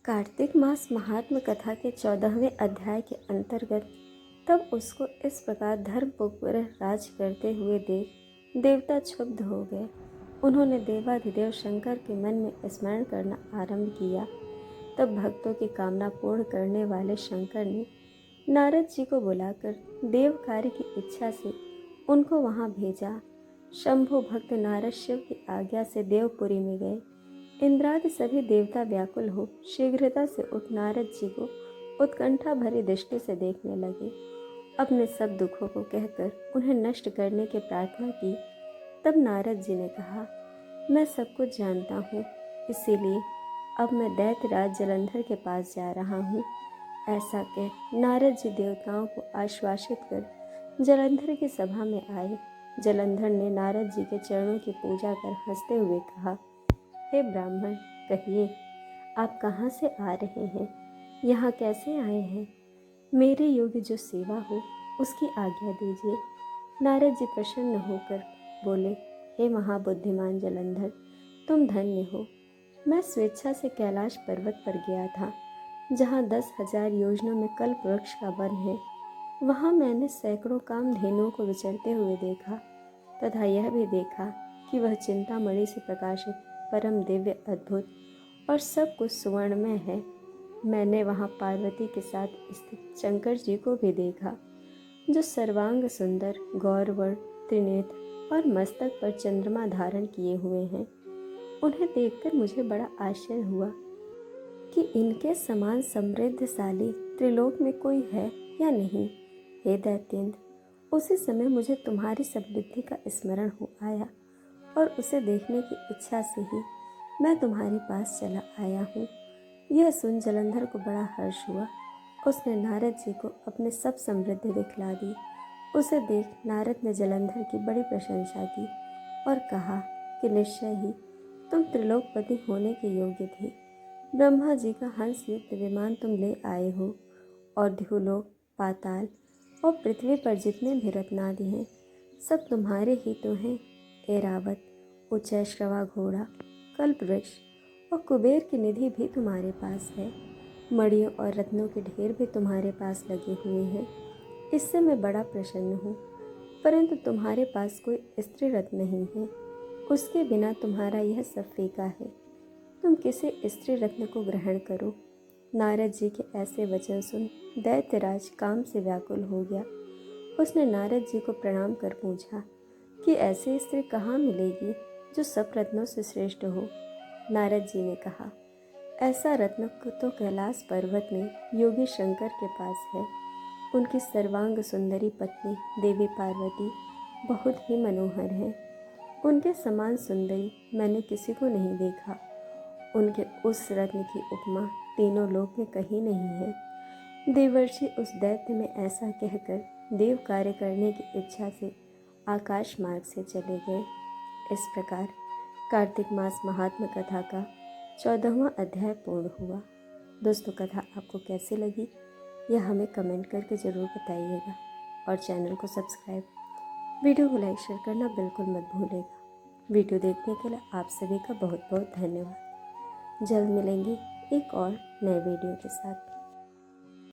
कार्तिक मास महात्म कथा के 14वें अध्याय के अंतर्गत तब उसको इस प्रकार धर्मपूर्वक राज करते हुए देख देवता क्षुब्ध हो गए। उन्होंने देवाधिदेव शंकर के मन में स्मरण करना आरंभ किया। तब भक्तों की कामना पूर्ण करने वाले शंकर ने नारद जी को बुलाकर देव कार्य की इच्छा से उनको वहां भेजा। शंभु भक्त नारद शिव की आज्ञा से देवपुरी में गए। इंद्रादि सभी देवता व्याकुल हो शीघ्रता से उठ नारद जी को उत्कंठा भरी दृष्टि से देखने लगे। अपने सब दुखों को कहकर उन्हें नष्ट करने की प्रार्थना की। तब नारद जी ने कहा, मैं सब कुछ जानता हूँ, इसीलिए अब मैं दैत्यराज जलंधर के पास जा रहा हूँ। ऐसा कह नारद जी देवताओं को आश्वासित कर जलंधर की सभा में आए। जलंधर ने नारद जी के चरणों की पूजा कर हंसते हुए कहा, हे ब्राह्मण, कहिए आप कहाँ से आ रहे हैं, यहाँ कैसे आए हैं? मेरे योग्य जो सेवा हो उसकी आज्ञा दीजिए। नारद जी प्रसन्न होकर बोले, हे महाबुद्धिमान जलंधर, तुम धन्य हो। मैं स्वेच्छा से कैलाश पर्वत पर गया था, जहाँ 10,000 योजनों में कल्प वृक्ष का वन है। वहाँ मैंने सैकड़ों कामधेनुओं को विचरते हुए देखा तथा यह भी देखा कि वह चिंतामणि से प्रकाशित परम दिव्य अद्भुत और सब कुछ सुवर्णमय है। मैंने वहाँ पार्वती के साथ स्थित शंकर जी को भी देखा, जो सर्वांग सुंदर, गौरवर्ण, त्रिनेत्र और मस्तक पर चंद्रमा धारण किए हुए हैं। उन्हें देखकर मुझे बड़ा आश्चर्य हुआ कि इनके समान समृद्धशाली त्रिलोक में कोई है या नहीं। हे दैत्येंद्र, उसी समय मुझे तुम्हारी समृद्धि का स्मरण हो आया और उसे देखने की इच्छा से ही मैं तुम्हारे पास चला आया हूँ। यह सुन जलंधर को बड़ा हर्ष हुआ। उसने नारद जी को अपने सब समृद्धि दिखला दी। उसे देख नारद ने जलंधर की बड़ी प्रशंसा की और कहा कि निश्चय ही तुम त्रिलोकपति होने के योग्य थे। ब्रह्मा जी का हंस युक्त विमान तुम ले आए हो और द्युलोक, पाताल और पृथ्वी पर जितने भी रत्नादि हैं सब तुम्हारे ही तो हैं। ऐरावत, उच्चैश्रवा घोड़ा, कल्पवृक्ष और कुबेर की निधि भी तुम्हारे पास है। मणियों और रत्नों के ढेर भी तुम्हारे पास लगे हुए हैं। इससे मैं बड़ा प्रसन्न हूँ, परंतु तुम्हारे पास कोई स्त्री रत्न नहीं है। उसके बिना तुम्हारा यह सब फीका है। तुम किसी स्त्री रत्न को ग्रहण करो। नारद जी के ऐसे वचन सुन दैत्यराज काम से व्याकुल हो गया। उसने नारद जी को प्रणाम कर पूछा कि ऐसी स्त्री कहाँ मिलेगी जो सब रत्नों से श्रेष्ठ हो। नारद जी ने कहा, ऐसा रत्न तो कैलाश पर्वत में योगी शंकर के पास है। उनकी सर्वांग सुंदरी पत्नी देवी पार्वती बहुत ही मनोहर है। उनके समान सुंदरी मैंने किसी को नहीं देखा। उनके उस रत्न की उपमा तीनों लोक में कहीं नहीं है। देवर्षि उस दैत्य में ऐसा कहकर देव कार्य करने की इच्छा से आकाश मार्ग से चले गए। इस प्रकार कार्तिक मास महात्म कथा का 14वां अध्याय पूर्ण हुआ। दोस्तों, कथा आपको कैसी लगी यह हमें कमेंट करके ज़रूर बताइएगा और चैनल को सब्सक्राइब, वीडियो को लाइक शेयर करना बिल्कुल मत भूलिएगा। वीडियो देखने के लिए आप सभी का बहुत बहुत धन्यवाद। जल्द मिलेंगे एक और नए वीडियो के साथ।